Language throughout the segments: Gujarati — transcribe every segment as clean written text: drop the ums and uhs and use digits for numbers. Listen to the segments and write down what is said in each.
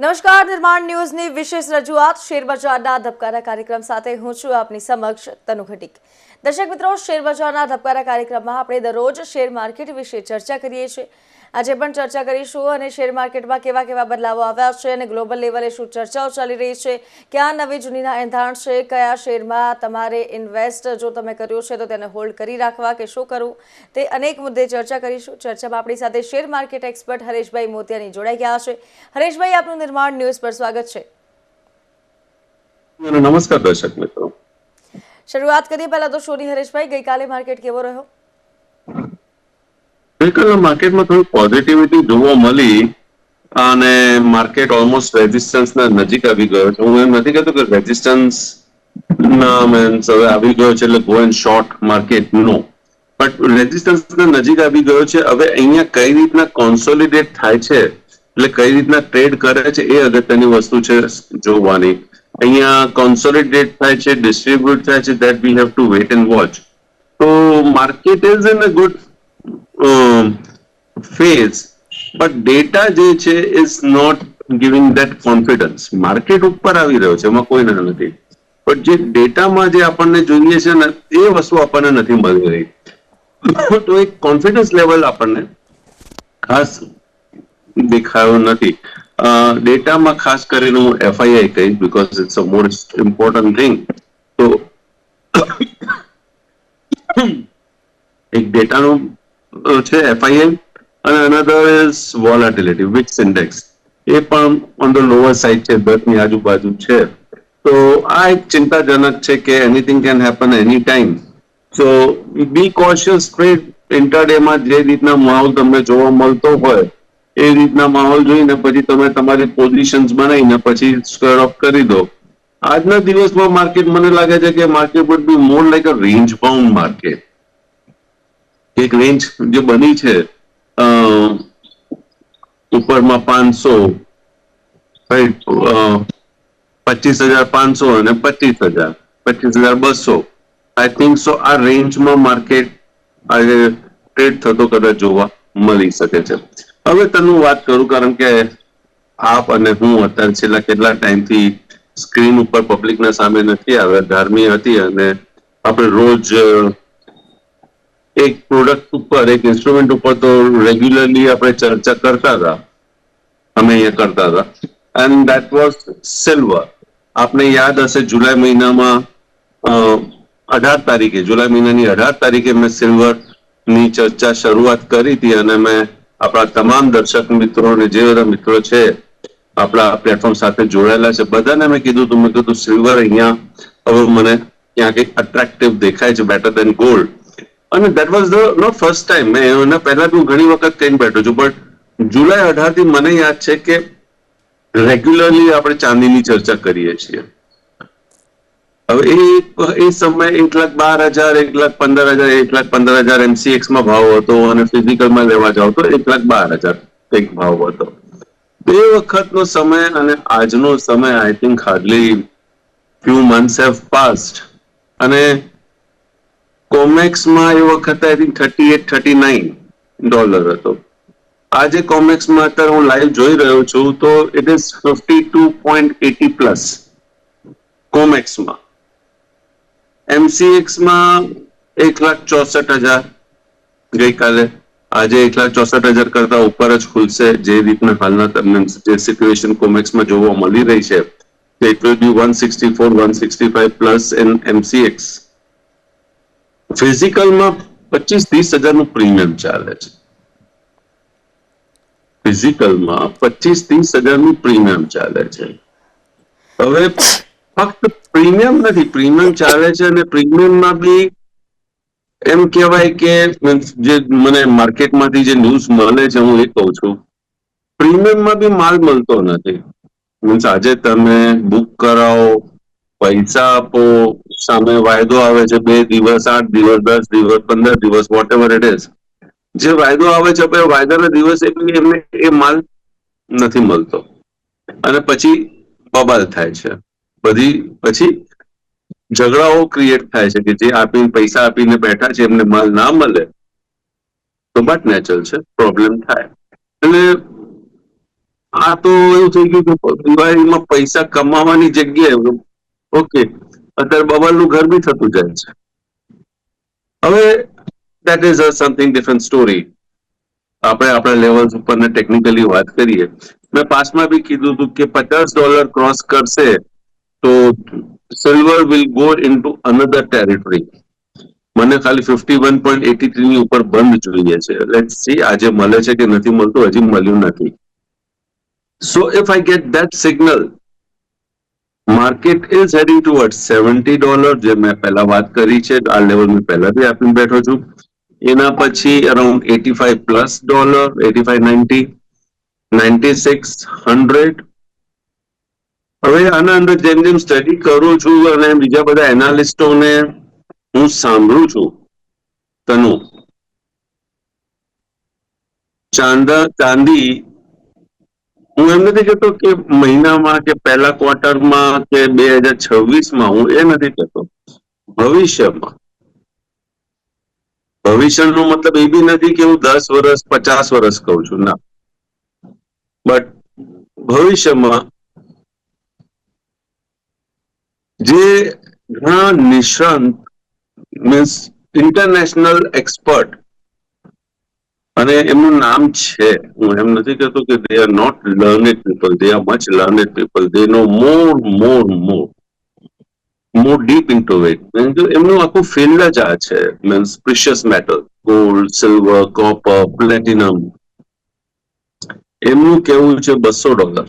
નમસ્કાર, નિર્માણ ન્યૂઝની વિશેષ રજૂઆત શેરબજારના ધબકારા કાર્યક્રમ સાથે હું છું આપની સમક્ષ તનુ ઘટીક। દર્શક મિત્રો, શેરબજારના ધબકારા કાર્યક્રમમાં આપણે દરરોજ શેર માર્કેટ વિશે ચર્ચા કરીએ છીએ। આજે પણ ચર્ચા કરીશું અને શેર માર્કેટમાં કેવા કેવા બદલાવો આવ્યા છે અને ગ્લોબલ લેવલે શું ચર્ચાઓ ચાલી રહી છે, ક્યાં નવી જૂનીના એંધાણ છે, કયા શેરમાં તમારે ઇન્વેસ્ટ જો તમે કર્યું છે તો તેને હોલ્ડ કરી રાખવા કે શું કરવું, તે અનેક મુદ્દે ચર્ચા કરીશું। ચર્ચામાં આપણી સાથે શેર માર્કેટ એક્સપર્ટ હરેશભાઈ મોતિયાની જોડાઈ ગયા છે। હરેશભાઈ, આપનું નિર્માણ ન્યૂઝ પર સ્વાગત છે। નમસ્કાર દર્શક મિત્રો। શરૂઆત કરીએ પહેલા તો શોની હરેશભાઈ, ગઈકાલે માર્કેટ કેવો રહ્યો? ગઈકાલના માર્કેટમાં થોડી પોઝિટિવિટી જોવા મળી અને માર્કેટ ઓલમોસ્ટ રેઝિસ્ટન્સના નજીક આવી ગયો છે। હું એમ નથી કહેતો કે રેઝિસ્ટન્સ ના મીન્સ હવે આવી ગયો છે એટલે go and short market, no, but રેઝિસ્ટન્સના નજીક આવી ગયો છે। હવે અહીંયા કઈ રીતના કોન્સોલિડેટ થાય છે એટલે કઈ રીતના ટ્રેડ કરે છે એ અગત્યની વસ્તુ છે જોવાની। અહીંયા કોન્સોલિડેટ થાય છે, ડિસ્ટ્રીબ્યુટ થાય છે, that we have to wait and watch. તો market is in a good phase, but data જે છે is not giving that confidence। Market ઉપર આવી રહ્યો છે એમાં કોઈ નથી, પણ જે ડેટામાં જે આપણને જોઈએ છે ને એ વસ્તુ આપણને નથી મળી રહી। તો એક કોન્ફિડન્સ લેવલ આપણને ખાસ દેખાયો નથી। ડેટામાં ખાસ કરીને હું FII કહીશ, because it's a most important thing. તો એક ડેટાનું છે FII અને another is volatility VIX index, એ પણ ઓન ધ લોઅર સાઇડ છે, 10 ની આજુબાજુ છે। તો આ એક ચિંતાજનક છે કે anything can happen any time. So be cautious trade. ઇન્ટરડેમાં જે રીતના માહોલ તમને જોવા મળતો હોય એ રીતના માહોલ જોઈને પછી તમે તમારી પોઝિશન્સ બનાવીને પછી સ્ક્વેર ઓફ કરી દો। આજના દિવસમાં માર્કેટ મને લાગે છે કે market would be more like a range bound market. એક રેન્જ જે બની છે ઉપરમાં 500, 25,500 અને 25,000, 25,200, આઈ થિંક સો આ રેન્જમાં માર્કેટ આજે ટ્રેડ થતો કદાચ જોવા મળી શકે છે। હવે તને વાત કરું, કારણ કે આપ અને હું અત્યારે છેલ્લા કેટલા ટાઈમથી સ્ક્રીન ઉપર પબ્લિકના સામે નથી આવ્યા, ગરમી હતી અને આપણે રોજ એક પ્રોડક્ટ ઉપર, એક ઇન્સ્ટ્રુમેન્ટ ઉપર તો રેગ્યુલરલી આપણે ચર્ચા કરતા હતા, અમે અહીંયા કરતા હતા, એન્ડ દેટ વોઝ સિલ્વર। આપને યાદ હશે જુલાઈ મહિનામાં 18 તારીખે, જુલાઈ મહિનાની 18 તારીખે મેં સિલ્વરની ચર્ચા શરૂઆત કરી હતી અને મેં આપણા તમામ દર્શક મિત્રોને, જે બધા મિત્રો છે આપણા પ્લેટફોર્મ સાથે જોડાયેલા છે, બધાને મેં કીધું સિલ્વર અહીંયા હવે મને ક્યાં કંઈક અટ્રેક્ટિવ દેખાય છે, બેટર દેન ગોલ્ડ। અને that was the not first time, મેં એના પહેલા હું ઘણી વખત કહીને બેઠો છું, બટ જુલાઈ 18 થી મને યાદ છે કે રેગ્યુલરલી આપણે ચાંદીની ચર્ચા કરીએ છીએ। હવે એ સમય 1,12,000, 1,15,000, 1,15,000 MCX માં ભાવ હતો અને ફિઝિકલમાં લેવા જાવ તો 1,12,000 કંઈક ભાવ હતો। એ વખતનો સમય અને આજનો સમય I think hardly few months have passed અને કોમેક્સમાં એ વખતે આઈ થિંક $38-39 હતો। આજે કોમેક્સમાં અત્યારે હું લાઈવ જોઈ રહ્યો છું તો ઇટ ઇઝ 52.80 પ્લસ કોમેક્સમાં। MCX માં 1,64,000 ગઈકાલે, આજે 1,64,000 કરતા ઉપર જ ખુલશે જે રીતના હાલના તમને જે સિચ્યુએશન કોમેક્સમાં જોવા મળી રહી છે, it will be 164-165 plus in MCX। ફિઝિકલમાં 25-30 હજારનું પ્રીમિયમ ચાલે છે। ફિઝિકલમાં 25-30 હજારનું પ્રીમિયમ ચાલે છે। હવે ફક્ત પ્રીમિયમ નથી, પ્રીમિયમ ચાલે છે અને પ્રીમિયમમાં બી એમ કહેવાય કે જે મને માર્કેટમાંથી જે ન્યૂઝ મળે છે હું એ કહું છું, પ્રીમિયમમાં બી માલ મળતો નથી। મીન્સ આજે તમે બુક કરાવો, પૈસા આપો, સામે વાયદો આવે છે 2 દિવસ, 8 દિવસ, 10 દિવસ, 15 દિવસ, વોટ એવર ઇટ ઇઝ, જે વાયદો આવે છે વાયદાના દિવસે એમને એ માલ નથી મળતો અને પછી બબાલ થાય છે, બધી પછી ઝઘડાઓ ક્રિએટ થાય છે કે જે આપીને પૈસા આપીને બેઠા છે એમને માલ ના મળે તો બટ નેચરલ છે, પ્રોબ્લેમ થાય। એટલે આ તો એવું થઈ ગયું કે દિવાળીમાં પૈસા કમાવાની જગ્યાએ ઓકે અત્યારે બબલનું ઘર બી થતું જાય છે. હવે that is a something different story. આપણે આપણા લેવલ્સ ઉપર ને ટેકનિકલી વાત કરીએ. મેં પાસમાં બી કીધું હતું કે $50 ક્રોસ કરશે તો silver will go in to another territory. મને ખાલી 51.83 ની ઉપર બંધ જોઈએ છે. લેટ્સ સી આજે મળે છે કે નથી મળતું, હજી મળ્યું નથી. સો if I get that signal, market is heading toward $70, જે મેં પહેલા વાત કરી છે, આ લેવલ મેં પહેલા બી આપીને બેઠો છું. એના પછી અરાઉન્ડ $85+, 85.90, 96, 100. હવે આના અંદર જેમ જેમ સ્ટડી કરું છું અને બીજા બધા એનાલિસ્ટોને હું સાંભળું છું, તનુ, ચાંદી, હું એમ નથી કહેતો કે મહિનામાં કે પહેલા ક્વાર્ટરમાં કે 2026માં, હું એ નથી કહેતો. ભવિષ્યમાં, ભવિષ્યનો મતલબ એ બી નથી કે હું 10 વર્ષ 50 વર્ષ કહું છું, ના. બટ ભવિષ્યમાં જે ઘણા નિષ્ણાંત મીન્સ ઇન્ટરનેશનલ એક્સપર્ટ, અને એમનું નામ છે, હું એમ નથી કહેતો કે they are not learned people, they are much learned people, they know more deep into it. એમનું આખું ફિલ્ડ જ આ છે, means precious metal, gold, silver, copper, platinum. એમનું કેવું છે $200.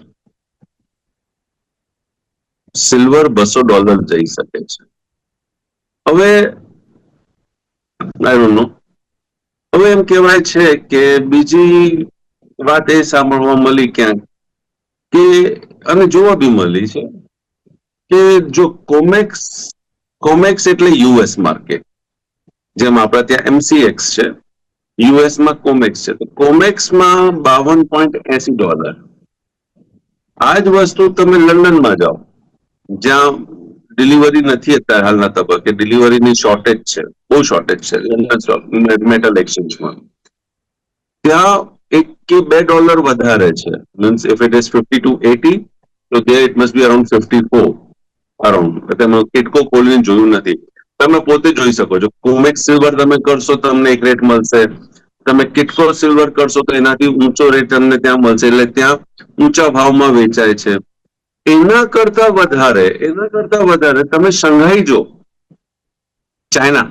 સિલ્વર $200 જઈ શકે છે. હવે આઈ ડોન્ટ નો. હવે એમ કહેવાય છે કે બીજી વાત એ સાંભળવા મળી ક્યાંક કે, અને જોવા બી મળી છે કે જો કોમેક્સ એટલે યુએસ માર્કેટ, જેમ આપણા ત્યાં MCX છે, યુએસમાં કોમેક્સ છે, તો કોમેક્સમાં $52.80. આ જ વસ્તુ તમે લંડનમાં જાઓ, જ્યાં ડિલિવરી નથી અત્યારે હાલના તબક્કે, ડિલિવરીની શોર્ટેજ છે, બહુ શોર્ટેજ છે લંડન મેટલ એક્સચેન્જમાં. ત્યાં $1 કે $2 વધારે છે. Means if it is 50 to 80, તો there it must be around 54 around. તમે કિટકો ખોલીને જોયું નથી, તમે પોતે જોઈ શકો છો. કોમેક્સ સિલ્વર તમે કરશો તમને એક રેટ મળશે, તમે કિટકો સિલ્વર કરશો તો એનાથી ઊંચો રેટ તમને ત્યાં મળશે. એટલે ત્યાં ઊંચા ભાવમાં વેચાય છે. એના કરતા વધારે તમે શંઘાઈ જો, China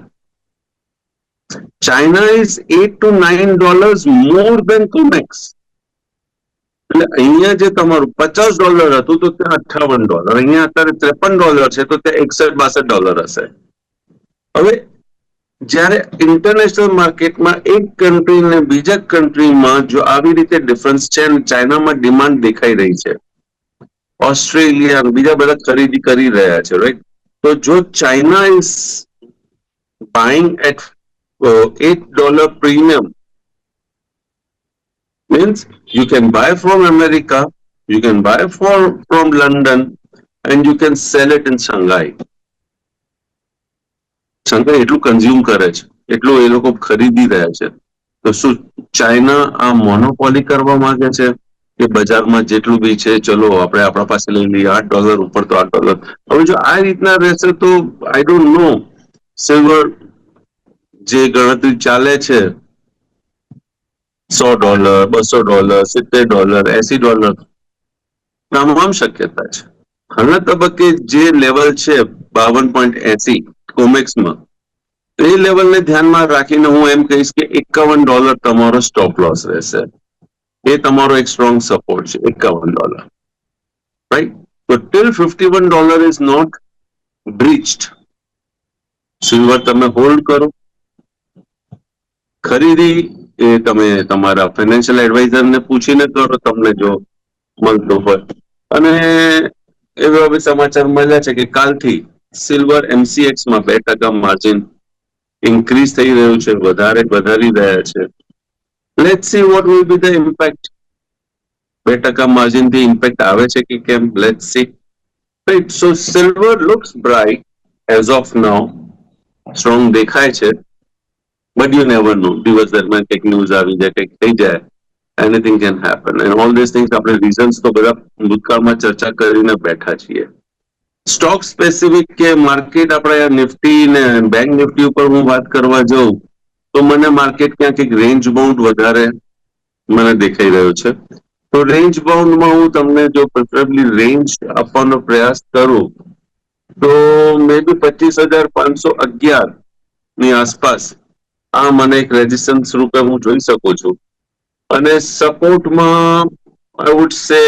is $8 to $9 more than કોમેક્સ. એટલે અહીંયા જે તમારું $50 હતું તો ત્યાં $58, અહીંયા અત્યારે $53 છે તો ત્યાં $61-62 હશે. હવે જ્યારે ઇન્ટરનેશનલ માર્કેટમાં એક કન્ટ્રી ને બીજા કન્ટ્રીમાં જો આવી રીતે ડિફરન્સ છે અને ચાઇનામાં ડિમાન્ડ દેખાઈ રહી છે, ઓસ્ટ્રેલિયા બીજા બધા ખરીદી કરી રહ્યા છે, રાઈટ? તો જો China is buying at $8 premium, means you can buy from America, you can buy from London, and you can sell it in Shanghai. Shanghai એટલું કન્ઝ્યુમ કરે છે, એટલું એ લોકો ખરીદી રહ્યા છે. તો શું ચાઇના આ મોનોપોલી કરવા માંગે છે કે બજારમાં જેટલું બી છે ચલો આપણે આપણા પાસે લઈ લઈએ, $8 ઉપર તો $8. હવે જો આ રીતના રહેશે તો આઈ ડોન્ટ નો, સિલ્વર જે ગણતરી ચાલે છે $100, $200, $70, $80, તમામ શક્યતા છે. હાલના તબક્કે જે લેવલ છે 52.80 કોમેક્સમાં, એ લેવલને ધ્યાનમાં રાખીને હું એમ કહીશ કે $51 તમારો સ્ટોપ લોસ રહેશે. એ તમારો એક સ્ટ્રોંગ સપોર્ટ છે, $51, રાઈટ? તો ટિલ $51 ઇઝ નોટ બ્રીચ્ડ, સિલ્વર તમે હોલ્ડ કરો. ખરીદી એ તમે તમારા ફાઇનાન્શિયલ એડવાઇઝરને પૂછીને કરો, તમને જો મળતો હોય. અને એવા બી સમાચાર મળ્યા છે કે કાલથી સિલ્વર MCX માં 2% માર્જિન ઇન્ક્રીઝ થઈ રહ્યું છે, વધારી રહ્યા છે. Let's see what will be the impact. 2% માર્જિનથી ઇમ્પેક્ટ આવે છે કે કેમ, let's see. Right, so silver looks bright as of now, strong દેખાય છે. બટ યુ નેવર નો, દિવસ દરમિયાન કંઈક ન્યૂઝ આવી જાય, કંઈક થઈ જાય anything can happen and all this things આપણે રીઝન્સ તો બધા ભૂતકાળમાં ચર્ચા કરીને બેઠા છીએ. સ્ટોક સ્પેસિફિક કે માર્કેટ આપણે નિફ્ટી ને બેંક નિફ્ટી ઉપર હું વાત કરવા જાઉં તો મને માર્કેટ ક્યાંક એક રેન્જ બાઉન્ડ વધારે મને દેખાઈ રહ્યું છે. તો રેન્જ બાઉન્ડમાં હું તમને જો પ્રિફરેબલી રેન્જ આપવાનો પ્રયાસ કરું તો મે બી 25,511 ની આસપાસ આ મને એક રેઝિસ્ટન્સ રૂપે હું જોઈ શકું છું. અને સપોર્ટમાં આઈ વુડ સે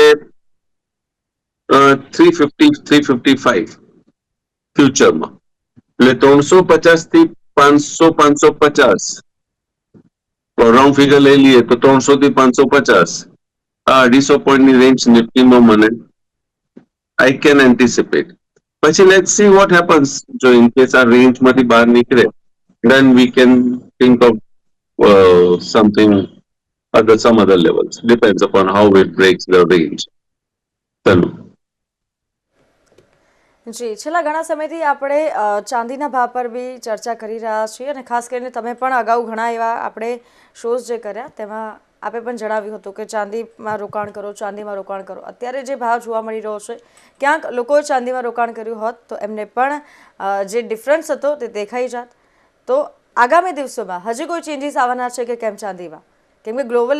350-355 ફ્યુચરમાં, એટલે 350 થી 500-550 રાઉન્ડ ફિગર લઈ લઈએ તો 300 થી 550 આ 250 પોઈન્ટની રેન્જ નિફ્ટીમાં મને આઈ કેન એન્ટિસિપેટ. પછી લેટ સી વોટ હેપન્સ. જો ઇન કેસ આ રેન્જમાંથી બહાર નીકળે then we can think of something some other levels. Depends upon how it breaks the range. ચલો. જી, છેલ્લા ઘણા સમયથી આપણે ચાંદીના ભાવ પર બી ચર્ચા કરી રહ્યા છીએ અને ખાસ કરીને તમે પણ અગાઉ ઘણા એવા આપણે શોઝ જે કર્યા તેમાં આપે પણ જણાવ્યું હતું કે ચાંદીમાં રોકાણ કરો, ચાંદીમાં રોકાણ કરો. અત્યારે જે ભાવ જોવા મળી રહ્યો છે ક્યાંક લોકોએ ચાંદીમાં રોકાણ કર્યું હોત તો એમને પણ જે ડિફરન્સ હતો તે દેખાઈ જાત. તો આગામી દિવસોમાં હજી કોઈ ચેન્જીસ આવવાના છે કે કેમ ચાંદીમાં? કેમ કે ગ્લોબલ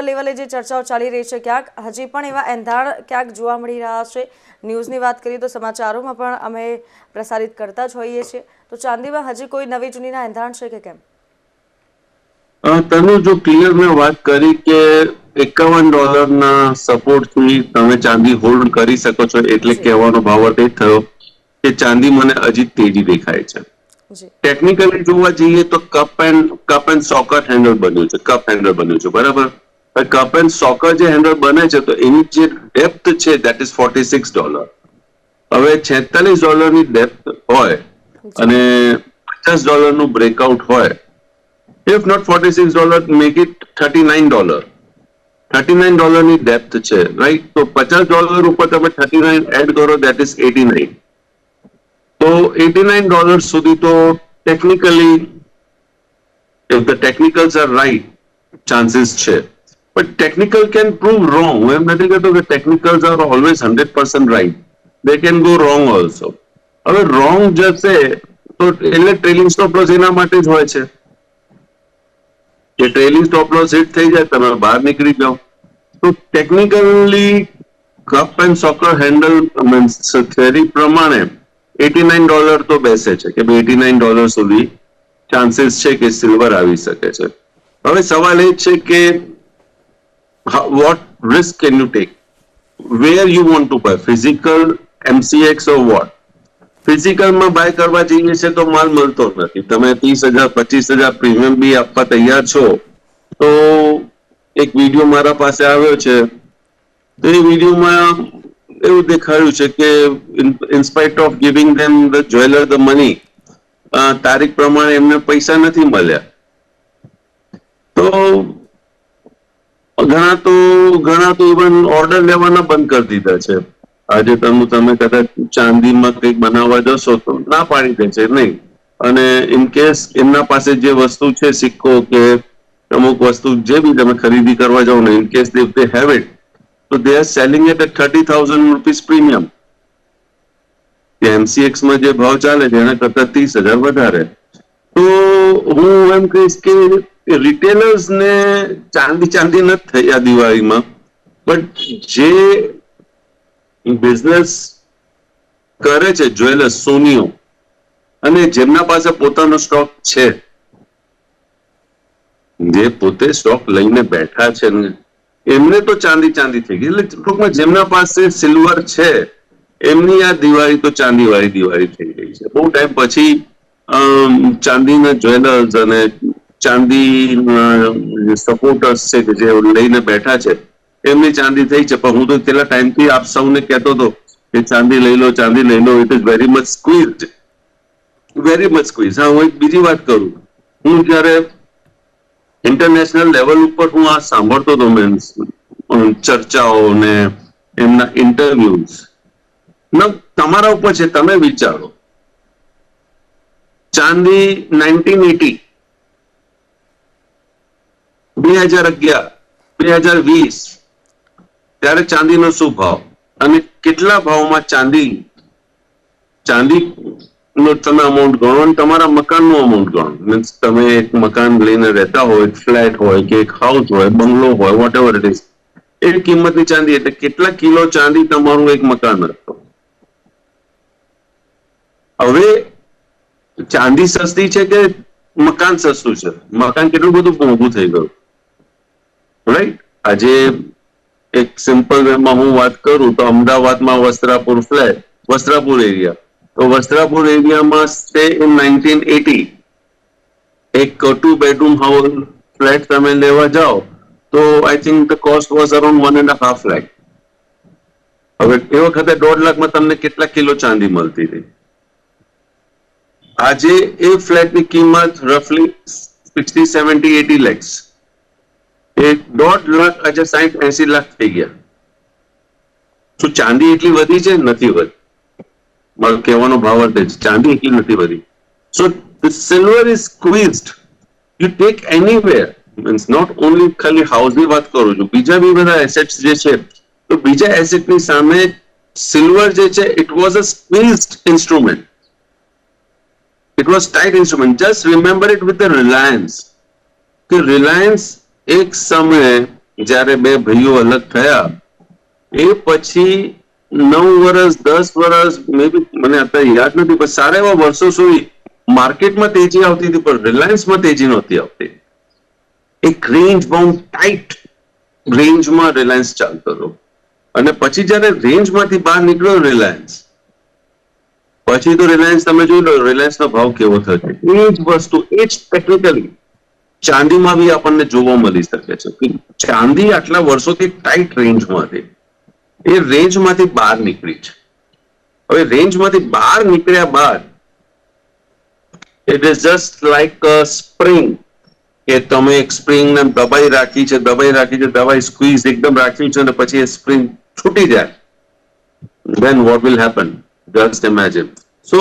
લેવલે જે ચર્ચાઓ ચાલી રહી છે ક્યાંક હજી પણ એવા એંધાણ ક્યાંક જોવા મળી રહ્યા છે. ન્યૂઝની વાત કરીએ તો સમાચારોમાં પણ અમે પ્રસારિત કરતા જ હોઈએ છીએ. તો ચાંદીમાં હજી કોઈ નવી જૂનીના એંધાણ છે કે કેમ? તનુ, જો ક્લિયર મેં વાત કરી કે $51 સપોર્ટથી તમે ચાંદી હોલ્ડ કરી શકો છો, એટલે કહેવાનો ભાવ એ થયો કે ચાંદી મને હજી તેજી દેખાય છે. ટેકનિકલી જોવા જઈએ તો કપ એન્ડ સોકર હેન્ડલ બન્યું છે, કપ હેન્ડલ બન્યું છે, બરાબર. કપ એન્ડ સોકર જે હેન્ડલ બને છે તો એની જે ડેપ્થ છે દેટ ઇઝ $46. હવે $46 ડેપ્થ હોય અને $50 બ્રેકઆઉટ હોય, if not $46, make it $39. $39 depth છે, રાઈટ. તો $50 ઉપર તમે 39 એડ કરો દેટ ઇઝ 89. તો $89 સુધી તો technically if the technicals are right chances છે. but technical can prove wrong. હું એમ નથી કહેતો કે technicals are always 100% right. they can go wrong also. હવે wrong જશે તો એટલે ટ્રેલિંગ સ્ટોપ લોસ એના માટે જ હોય છે કે ટ્રેલિંગ સ્ટોપ લોસ હિટ થઈ જાય તમે બહાર નીકળી જાઓ. તો technically cup and soccer handle means theory પ્રમાણે $89 તો બેસે છે કે $89 સુધી ચાન્સીસ છે કે સિલ્વર આવી શકે છે. હવે સવાલ એ છે કે what risk can you take? Where you want to buy? Physical, MCX or what? ફિઝિકલમાં બાય કરવા જઈએ છે તો માલ મળતો નથી. તમે 30,000-25,000 પ્રીમિયમ બી આપવા તૈયાર છો. તો એક વિડીયો મારા પાસે આવ્યો છે તો એ વિડીયોમાં એવું દેખાડ્યું છે કે in spite of giving them the jeweller the money, તારીખ પ્રમાણે એમને પૈસા નથી મળ્યા. તો ઘણા તો ઇવન ઓર્ડર લેવાના બંધ કરી દીધા છે. આજે તમે કદાચ ચાંદીમાં કંઈક બનાવવા જશો તો ના પાડી દે છે નહીં. અને ઇન કેસ એમના પાસે જે વસ્તુ છે, સિક્કો કે અમુક વસ્તુ જે બી તમે ખરીદી કરવા જાઓ ને, in case they have it, તો they are selling it at ₹30,000 premium. MCX માં જે ભાવ ચાલે છે એના કરતા 30,000 વધારે. તો હું એમ કહીશ કે રિટેલર્સ ને ચાંદી નથી થઈ આ દિવાળીમાં, બટ જે બિઝનેસ કરે છે જ્વેલર્સ, સોનીઓ, અને જેમના પાસે પોતાનો સ્ટોક છે, જે પોતે સ્ટોક લઈને બેઠા છે ને, એમને તો ચાંદી થઈ ગઈ. એટલે ટૂંકમાં જેમના પાસે સિલ્વર છે એમની આ દિવાળી તો ચાંદીવાળી દિવાળી થઈ ગઈ છે. બહુ ટાઈમ પછી ચાંદીના જ્વેલર્સ અને ચાંદીના સપોર્ટર્સ છે કે જે લઈને બેઠા છે એમની ચાંદી થઈ છે. પણ હું તો કેટલા ટાઈમથી આપ સૌને કહેતો હતો કે ચાંદી લઈ લો. It is very much squeezed. હા, હું એક બીજી વાત કરું. હું જયારે ઇન્ટરનેશનલ લેવલ ઉપર હું આ સાંભળતો હતો, મીન્સ ચર્ચાઓ ને એમના ઇન્ટરવ્યુઝ, તમારા ઉપર છે, તમે વિચારો. ચાંદી 1980, 2011 2020 ત્યારે ચાંદીનો શું ભાવ અને કેટલા ભાવમાં ચાંદી નો તમે અમાઉન્ટ ગણો અને તમારા મકાનનું અમાઉન્ટ ગણો. મીન્સ તમે એક મકાન લઈને રહેતા હોય, એક ફ્લેટ હોય કે એક હાઉસ હોય, બંગલો હોય, વોટ એવર ઇટ ઇઝ, એ કિંમતની ચાંદી એટલે કેટલા કિલો ચાંદી તમારું એક મકાન રાખો. હવે ચાંદી સસ્તી છે કે મકાન સસ્તું છે? મકાન કેટલું બધું મોંઘું થઈ ગયું, રાઈટ? આજે એક સિમ્પલ વેમાં હું વાત કરું તો અમદાવાદમાં વસ્ત્રાપુર એરિયા, તો વસ્ત્રાપુર એરિયામાં સ્ટે ઇન 1980 એક 2 bedroom હાઉસ ફ્લેટ તમે લેવા જાઓ તો I think the cost was around 1.5 lakh. હવે એ વખતે 1.5 લાખમાં તમને કેટલા કિલો ચાંદી મળતી હતી? આજે એ ફ્લેટની કિંમત રફલી 60, 70, 80 lakhs. એ 1.5 લાખ આજે 60-80 લાખ થઈ ગયા. શું ચાંદી એટલી વધી છે? નથી વધી. મારો કહેવાનો ભાવ જ છે, ચાંદી એટલી નથી વધી. So the silver is squeezed. You take anywhere, means not only ખાલી હાઉસની વાત કરું છું, બીજા બી બધા એસેટ્સ જે છે, તો બીજા એસેટની સામે સિલ્વર જે છે it was a સ્ક્વીઝડ instrument. It was tight instrument. Just remember it with the Reliance. કે રિલાયન્સ એક સમયે જ્યારે બે ભાઈઓ અલગ થયા એ પછી 9 વર્ષ 10 વર્ષ મે બી મને અત્યારે યાદ નથી, પણ સારા એવા વર્ષો સુધી માર્કેટમાં તેજી આવતી હતી પણ રિલાયન્સમાં તેજી નહોતી આવતી. એક રેન્જ બાઉન્ડ ટાઈટ રેન્જમાં રિલાયન્સ ચાલતો હતો અને પછી જ્યારે રેન્જમાંથી બહાર નીકળ્યો રિલાયન્સ, પછી તો રિલાયન્સ તમે જોઈ લો રિલાયન્સનો ભાવ કેવો થશે. એ જ વસ્તુ એ જ ટેકનિકલી ચાંદીમાં બી આપણને જોવા મળી શકે છે કે ચાંદી આટલા વર્ષોથી ટાઈટ રેન્જમાં હતી, એ રેન્જમાંથી બહાર નીકળી છે. હવે રેન્જમાંથી બહાર નીકળ્યા બાદ it is just like a spring, કે તમે એક સ્પ્રિંગને દબાઈ રાખી છે, દબાઈ સ્ક્વીઝ એકદમ રાખી છે અને પછી એ સ્પ્રિંગ છૂટી જાય, then what will happen? Just imagine. So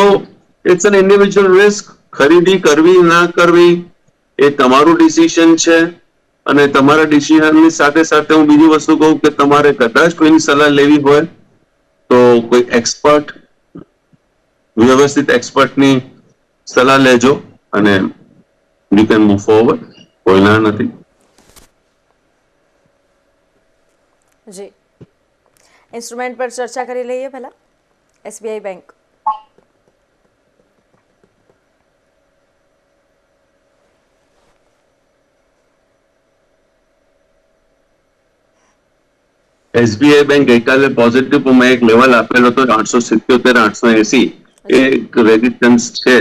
it's an individual risk. ખરીદી કરવી ના કરવી એ તમારું ડિસિઝન છે અને તમારા ડિસિઝનની સાથે સાથે હું બીજી વસ્તુ કહું કે તમારે કદાચ કોઈની સલાહ લેવી હોય તો કોઈ એક્સપર્ટ, વ્યવસ્થિત એક્સપર્ટની સલાહ લેજો અને યુ કેન મૂવ ફોરવર્ડ. કોઈ ના નથી. જી, ઇન્સ્ટ્રુમેન્ટ પર ચર્ચા કરી લઈએ પહેલા. SBI બેંક એસબીઆઈ બેંક ગઈકાલે પોઝિટિવ મેં એક લેવલ આપેલો હતો 877 880, એ રેઝિસ્ટન્સ છે.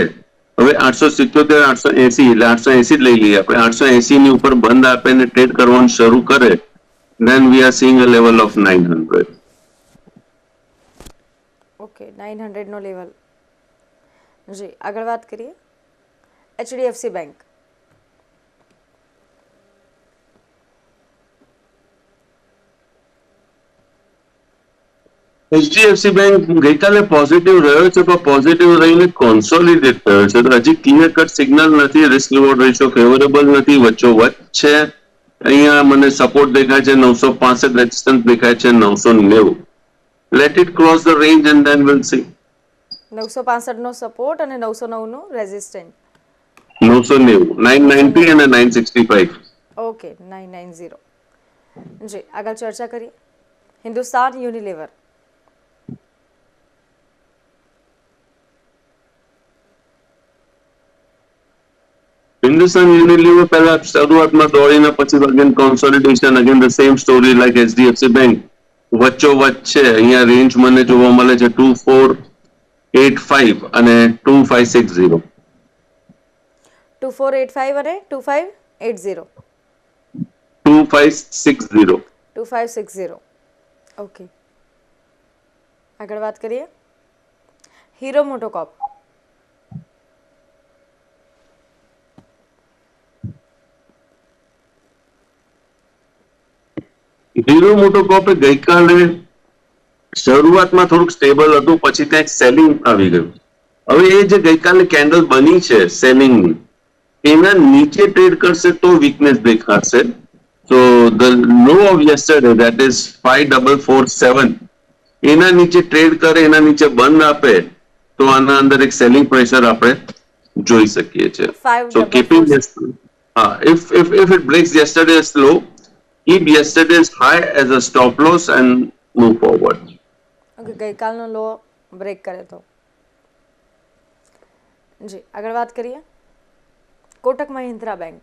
હવે 877 880 એટલે 880 જ લઈ લઈએ આપણે. 880 ની ઉપર બંધ આપે ને ટ્રેડ કરવાનું શરૂ કરે then we are seeing a level of 900. Okay, 900 નો લેવલ. જી, આગળ વાત કરીએ. HDFC બેંક એચડીએફસી બેંક ગઈકાલે પોઝિટિવ રહ્યો છે પણ પોઝિટિવ રહીને કોન્સોલિડેટ થયો છે, તો હજી ક્લિયર કટ સિગ્નલ નથી. રિસ્ક રિવોર્ડ રેશિયો ફેવરેબલ નથી, વચ્ચોવચ્ચ છે. અહીંયા મને સપોર્ટ દેખાય છે 965, રેઝિસ્ટન્સ દેખાય છે 990. Let it cross the range and then will see. 965 નો સપોર્ટ અને 909 નો રેઝિસ્ટન્ટ. 990, 990 અને 965. ઓકે, 990. જી, આગળ ચર્ચા કરીએ. હિન્દુસ્તાન યુનિલિવર હિન્દુસ્તાન યુનિલિવર પહેલા શરૂઆતમાં દોડીને પછી again consolidation, again the same story like HDFC bank. વચ્ચોવચ્ચ છે. અહીંયા રેન્જ મને જોવા મળે છે 2485 અને 2560. 2485 અને 2580. 2560. 2560. ઓકે, આગળ વાત કરીએ. હીરો મોટોકોર્પ હીરો મોટોકોર્પે ગઈકાલે શરૂઆતમાં થોડુંક સ્ટેબલ હતું, પછી ત્યાં સેલિંગ આવી ગયું. હવે એ જે ગઈકાલે કેન્ડલ બની છે સેલિંગની, એના નીચે ટ્રેડ કરશે તો વીકનેસ દેખાશે. So the low of yesterday, that is 5447, એના નીચે ટ્રેડ કરે, એના નીચે બંધ આપે તો આના અંદર એક સેલિંગ પ્રેશર આપણે જોઈ શકીએ છીએ. So keeping 5447. this, if it breaks yesterday's low, keep yesterday's high as a stop loss and move forward. Okay, ગઈકાલનો લો બ્રેક કરે તો જી આગળ વાત કરીએ. કોટક મહિન્દ્રા બેંક.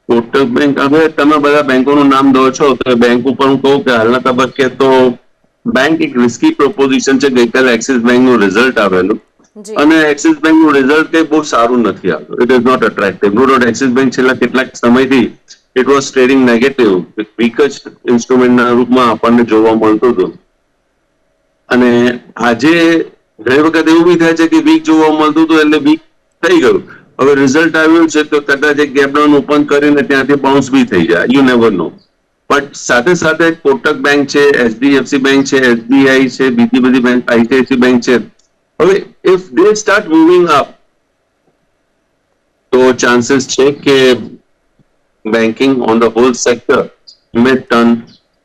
કોટક બેંક, હવે તમે બધા બેંકોનું નામ દો છો તો બેંક ઉપર હું કહું કે હાલના તબક્કે તો બેંક એક રિસ્કી પ્રોપોઝિશન છે. ગઈકાલે એક્સિસ બેંકનું રિઝલ્ટ આવેલું જી અને એક્સિસ બેંકનું રિઝલ્ટ કઈ બહુ સારું નથી આવતું. It is not attractive. No doubt Axis bank છેલ્લા કેટલાક સમયથી it was trading negative, week જ ઇન્સ્ટ્રુમેન્ટના રૂપમાં આપણને જોવા મળતું હતું. અને આજે ઘણી વખત એવું બી થાય છે કે વીક જોવા મળતું હતું એટલે વીક થઈ ગયું. હવે રિઝલ્ટ આવ્યું છે તો કદાચ એક ગેપ ડાઉન ઓપન કરીને ત્યાંથી બાઉન્સ બી થઈ જાય, યુ નેવર નો. બટ સાથે સાથે કોટક બેંક છે, એચડીએફસી બેંક છે, એસબીઆઈ છે, બીજી બધી બેંક, આઈસીઆઈસી બેંક છે. હવે if they start moving up તો ચાન્સીસ છે કે banking on the whole sector may turn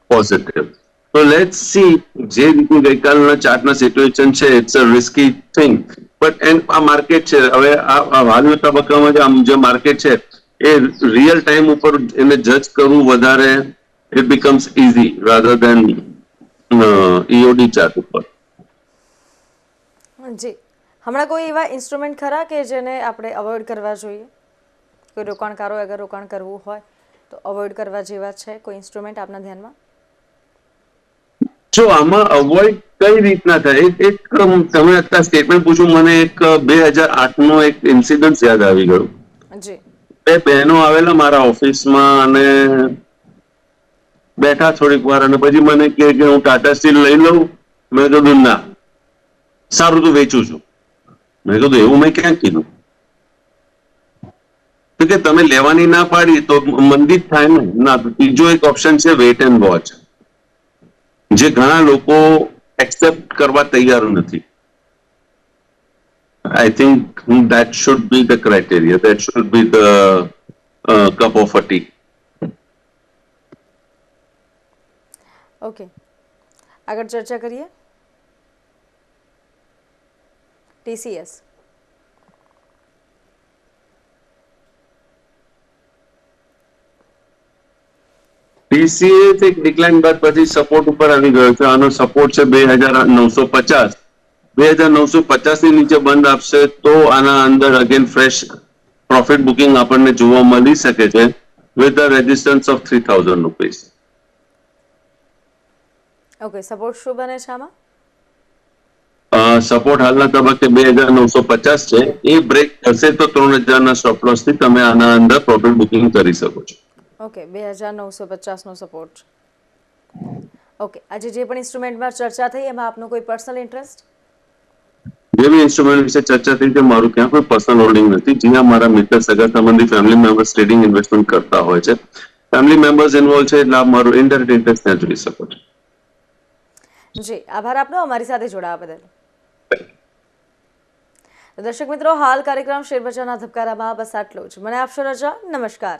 positive. તો લેટ્સ સી. જે રીતે ગઈકાલના ચાર્ટના સિચ્યુએશન છે, it's a risky thing. But આ માર્કેટ છે, હવે આ હાલના તબક્કામાં જે માર્કેટ છે એ રિયલ ટાઈમ ઉપર એને જજ કરવું વધારે it becomes easy rather then EOD chart ઉપર. જી હમણાં કોઈ એવા ઇન્સ્ટ્રુમેન્ટ ખરા કે જેને આપણે અવોઇડ કરવા જોઈએ? કોઈ રોકાણકારો અગર રોકાણ કરવું હોય તો અવોઇડ કરવા જેવા છે કોઈ ઇન્સ્ટ્રુમેન્ટ આપના ધ્યાનમાં? જો આમાં અવોઇડ કઈ રીતના થાય, એક તમે અત્યારે સ્ટેટમેન્ટ પૂછ્યું, મને એક 2008 નો એક ઇન્સિડન્ટ યાદ આવી ગયું. જી બે બહેનો આવેલા મારા ઓફિસમાં અને બેઠા થોડીક વાર અને પછી મને કહે કે હું ટાટા સ્ટીલ લઈ લઉં. મેં કીધું ના, સારું તો વેચું છું. મેં કીધું એવું મેં ક્યાં કીધું? તો કે તમે લેવાની ના પાડી તો મંદી જ થાય ને. ના, ત્રીજો એક ઓપ્શન છે વેટ એન્ડ વોચ, જે ઘણા લોકો એક્સેપ્ટ કરવા તૈયાર નથી. I think that should be the criteria. That should be the cup of a tea. Okay, આગળ ચર્ચા કરીએ. ટીસીએસ. TCS એક ડિક્લાઇન બાદ પછી સપોર્ટ ઉપર આવી ગયો છે. આનો સપોર્ટ છે 2950. 2950 ની નીચે બંધ આપશે તો આના અંદર અગેન ફ્રેશ પ્રોફિટ બુકિંગ આપણને જોવા મળી શકે છે with the resistance of 3000 rupees. Okay, support શું બને છે આમાં? સપોર્ટ હાલના તબક્કે 2950 છે. એ બ્રેક થશે તો 3000 ના સ્ટોપ લોસ થી તમે આના અંદર પ્રોફિટ બુકિંગ કરી શકો છો. ઓકે, 2950 નો સપોર્ટ. ઓકે, આજે જે પણ ઇન્સ્ટ્રુમેન્ટમાં ચર્ચા થઈ એમાં આપનો કોઈ પર્સનલ ઇન્ટરેસ્ટ? જે બી ઇન્સ્ટ્રુમેન્ટ વિશે ચર્ચા થઈ છે, મારું ક્યાં કોઈ પર્સનલ હોલ્ડિંગ નથી. જ્યાં મારા મિત્ર, સગા સંબંધી, ફેમિલી મેમ્બર્સ ટ્રેડિંગ ઇન્વેસ્ટમેન્ટ કરતા હોય છે, ફેમિલી મેમ્બર્સ ઇન્વોલ્વ છે એટલે આપ મારું ઇનડાયરેક્ટ ઇન્ટરેસ્ટ ત્યાં જોઈ શકો છો. જી આભાર આપનો અમારી સાથે જોડાવા બદલ. દર્શક મિત્રો, હાલ કાર્યક્રમ શેરબજારના ધબકારામાં બસ આટલું જ. મને આપશો રજા. નમસ્કાર.